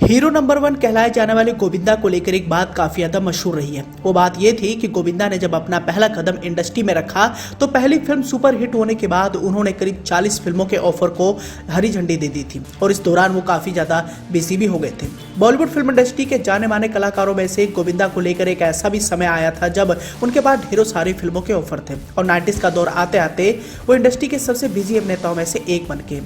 Hero number 1 कहलाए जाने वाले गोविंदा को लेकर एक बात काफी ज्यादा मशहूर रही है। वो बात ये थी कि गोविंदा ने जब अपना पहला कदम इंडस्ट्री में रखा तो पहली फिल्म सुपर हिट होने के बाद उन्होंने करीब 40 फिल्मों के ऑफर को हरी झंडी दे दी थी और इस दौरान वो काफी ज्यादा बिजी भी हो गए थे। बॉलीवुड फिल्म इंडस्ट्री के जाने माने कलाकारों में से गोविंदा को लेकर एक ऐसा भी समय आया था जब उनके पास ढेरों सारी फिल्मों के ऑफर थे और 90s का दौर आते आते वो इंडस्ट्री के सबसे बिजी अभिनेताओं में से एक बन गए।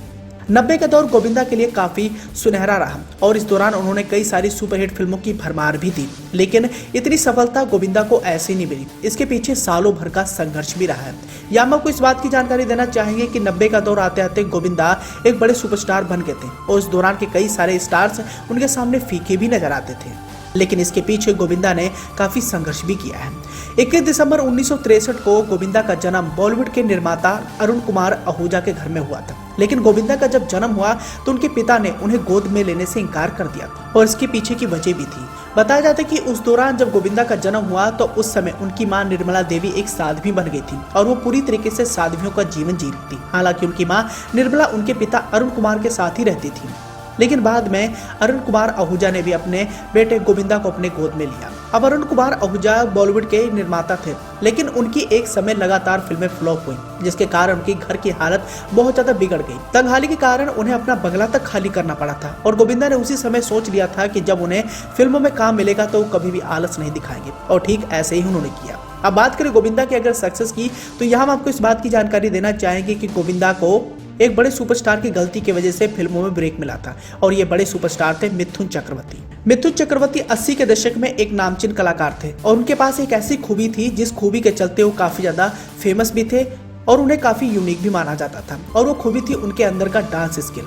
90 का दौर गोविंदा के लिए काफी सुनहरा रहा और इस दौरान उन्होंने कई सारी सुपरहिट फिल्मों की भरमार भी दी, लेकिन इतनी सफलता गोविंदा को ऐसे नहीं मिली। इसके पीछे सालों भर का संघर्ष भी रहा है। यहाँ हम आपको इस बात की जानकारी देना चाहेंगे कि 90 का दौर आते आते गोविंदा एक बड़े सुपरस्टार बन गए थे और इस दौरान के कई सारे स्टार्स उनके सामने फीके भी नजर आते थे, लेकिन इसके पीछे गोविंदा ने काफी संघर्ष भी किया है। 21 दिसंबर 1963 को गोविंदा का जन्म बॉलीवुड के निर्माता अरुण कुमार आहूजा के घर में हुआ था, लेकिन गोविंदा का जब जन्म हुआ तो उनके पिता ने उन्हें गोद में लेने से इनकार कर दिया और इसके पीछे की वजह भी थी। बताया जाता है कि उस दौरान जब गोविंदा का जन्म हुआ तो उस समय उनकी मां निर्मला देवी एक साध्वी बन गई थी और वो पूरी तरीके से साध्वियों का जीवन जी रही थी। हालांकि उनकी मां निर्मला उनके पिता अरुण कुमार के साथ ही रहती थी, लेकिन बाद में अरुण कुमार आहूजा ने भी अपने बेटे गोविंदा को अपने गोद में लिया। अब अरुण कुमार आहूजा बॉलीवुड के निर्माता थे, लेकिन उनकी एक समय लगातार फिल्में फ्लॉप हुई, जिसके कारण उनकी घर की हालत बहुत ज्यादा बिगड़ गई। तंगहाली के कारण उन्हें अपना बंगला तक खाली करना पड़ा था और गोविंदा ने उसी समय सोच लिया था कि जब उन्हें फिल्मों में काम मिलेगा तो कभी भी आलस नहीं दिखाएंगे और ठीक ऐसे ही उन्होंने किया। अब बात करें गोविंदा की अगर सक्सेस की तो यहाँ हम आपको इस बात की जानकारी देना चाहेंगे कि गोविंदा को एक बड़े सुपरस्टार की गलती की वजह से फिल्मों में ब्रेक मिला था और ये बड़े सुपरस्टार थे मिथुन चक्रवर्ती। मिथुन चक्रवर्ती 80 के दशक में एक नामचीन कलाकार थे और उनके पास एक ऐसी खूबी थी जिस खूबी के चलते वो काफी ज्यादा फेमस भी थे और उन्हें काफी यूनिक भी माना जाता था, और वो खूबी थी उनके अंदर का डांस स्किल।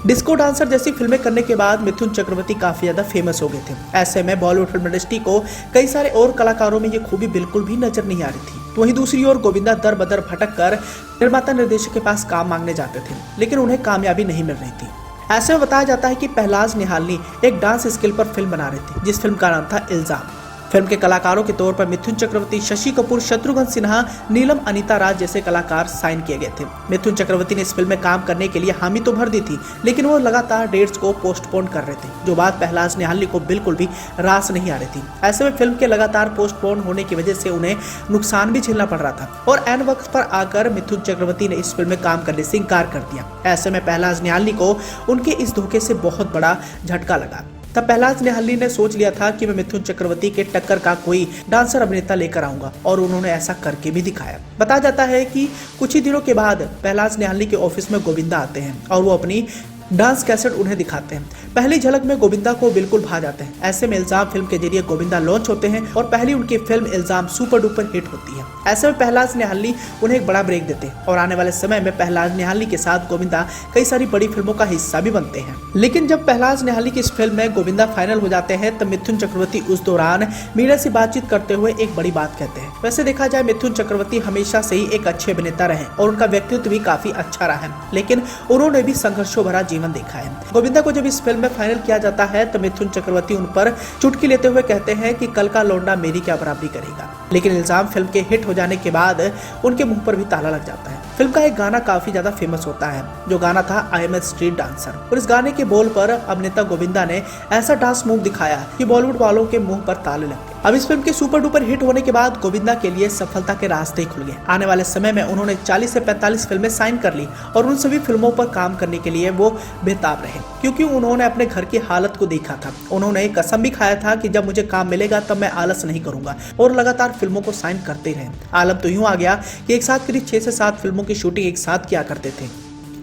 डिस्को डांसर जैसी फिल्में करने के बाद मिथुन चक्रवर्ती काफी ज्यादा फेमस हो गए थे। ऐसे में बॉलीवुड फिल्म इंडस्ट्री को कई सारे और कलाकारों में ये खूबी बिल्कुल भी नजर नहीं आ रही थी। तो वहीं दूसरी ओर गोविंदा दर बदर भटक कर निर्माता निर्देशक के पास काम मांगने जाते थे, लेकिन उन्हें कामयाबी नहीं मिल रही थी। ऐसे में बताया जाता है कि पहलाज निहालनी एक डांस स्किल पर फिल्म बना रही थी, जिस फिल्म का नाम था इल्जाम। फिल्म के कलाकारों के तौर पर मिथुन चक्रवर्ती, शशि कपूर, शत्रुघ्न सिन्हा, नीलम अनीता राज जैसे कलाकार साइन किए गए थे। मिथुन चक्रवर्ती ने इस फिल्म में काम करने के लिए हामी तो भर दी थी, लेकिन वो लगातार डेट्स को पोस्टपोन कर रहे थे, जो बात पहलाज निहालनी को बिल्कुल भी रास नहीं आ रही थी। ऐसे में फिल्म के लगातार पोस्टपोन होने की वजह से उन्हें नुकसान भी झेलना पड़ रहा था और एन वक्त पर आकर मिथुन चक्रवर्ती ने इस फिल्म में काम करने से इनकार कर दिया। ऐसे में पहलाज निहालनी को उनके इस धोखे से बहुत बड़ा झटका लगा। तब पहलाज निहालनी ने सोच लिया था कि मैं मिथुन चक्रवर्ती के टक्कर का कोई डांसर अभिनेता लेकर आऊंगा, और उन्होंने ऐसा करके भी दिखाया। बताया जाता है कि कुछ ही दिनों के बाद पहलाज निहालनी के ऑफिस में गोविंदा आते हैं और वो अपनी डांस कैसेट उन्हें दिखाते हैं। पहली झलक में गोविंदा को बिल्कुल भा जाते हैं। ऐसे में इल्जाम फिल्म के जरिए गोविंदा लॉन्च होते हैं और पहली उनकी फिल्म इल्जाम सुपर डुपर हिट होती है। ऐसे में पहलाज निहालनी उन्हें एक बड़ा ब्रेक देते हैं और आने वाले समय में पहलाज निहालनी के साथ गोविंदा कई सारी बड़ी फिल्मों का हिस्सा भी बनते हैं। लेकिन जब पहलाज निहालनी की इस फिल्म में गोविंदा फाइनल हो जाते हैं तब मिथुन चक्रवर्ती उस दौरान मीडिया से बातचीत करते हुए एक बड़ी बात कहते हैं। वैसे देखा जाए मिथुन चक्रवर्ती हमेशा से ही एक अच्छे अभिनेता रहे और उनका व्यक्तित्व भी काफी अच्छा रहा है, लेकिन उन्होंने भी संघर्षों भरा जीवन देखा है। गोविंदा को जब इस फिल्म में फाइनल किया जाता है तो मिथुन चक्रवर्ती उन पर चुटकी लेते हुए कहते हैं कि कल का लौंडा मेरी क्या बराबरी करेगा। लेकिन इल्जाम फिल्म के हिट हो जाने के बाद उनके मुंह पर भी ताला लग जाता है। फिल्म का एक गाना काफी ज्यादा फेमस होता है, जो गाना था I am a street dancer, और इस गाने के बोल पर अभिनेता गोविंदा ने ऐसा डांस मूव दिखाया कि बॉलीवुड वालों के मुंह पर ताले लग गए। अब इस फिल्म के सुपर डुपर हिट होने के बाद गोविंदा के लिए सफलता के रास्ते खुल गए। आने वाले समय में उन्होंने 40 से 45 फिल्में साइन कर ली और उन सभी फिल्मों पर काम करने के लिए वो बेताब रहे, क्योंकि उन्होंने अपने घर की हालत को देखा था। उन्होंने कसम भी खाया था कि जब मुझे काम मिलेगा तब मैं आलस नहीं करूंगा, और लगातार फिल्मों को साइन करते रहे। आलम तो यूं आ गया कि एक साथ करीब 6 से 7 फिल्मों की शूटिंग एक साथ किया करते थे।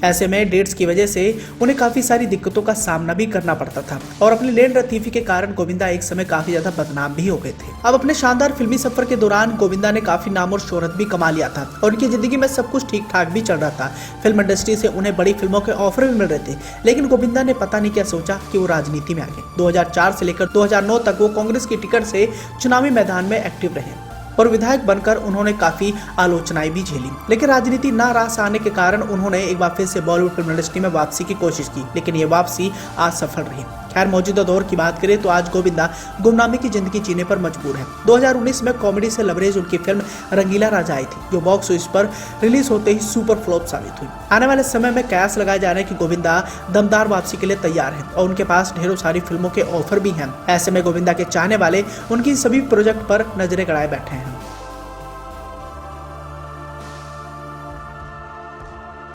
ऐसे में डेट्स की वजह से उन्हें काफी सारी दिक्कतों का सामना भी करना पड़ता था और अपनी लेन लतीफी के कारण गोविंदा एक समय काफी ज्यादा बदनाम भी हो गए थे। अब अपने शानदार फिल्मी सफर के दौरान गोविंदा ने काफी नाम और शोहरत भी कमा लिया था और उनकी जिंदगी में सब कुछ ठीक ठाक भी चल रहा था। फिल्म इंडस्ट्री से उन्हें बड़ी फिल्मों के ऑफर भी मिल रहे थे, लेकिन गोविंदा ने पता नहीं क्या सोचा कि वो राजनीति में आ गए। 2004 से लेकर 2009 तक वो कांग्रेस की टिकट से चुनावी मैदान में एक्टिव रहे और विधायक बनकर उन्होंने काफी आलोचनाएं भी झेली, लेकिन राजनीति ना रास आने के कारण उन्होंने एक बार फिर से बॉलीवुड फिल्म इंडस्ट्री में वापसी की कोशिश की, लेकिन ये वापसी असफल रही, खैर मौजूदा दौर की बात करें तो आज गोविंदा गुमनामी की जिंदगी जीने पर मजबूर है। 2019 में कॉमेडी से लबरेज उनकी फिल्म रंगीला राजा आई थी, जो बॉक्स ऑफिस पर रिलीज होते ही सुपर फ्लॉप साबित हुई। आने वाले समय में कयास लगाए जा रहे हैं कि गोविंदा दमदार वापसी के लिए तैयार हैं और उनके पास ढेरों सारी फिल्मों के ऑफर भी हैं। ऐसे में गोविंदा के चाहने वाले उनकी सभी प्रोजेक्ट पर नजरें गड़ाए बैठे हैं।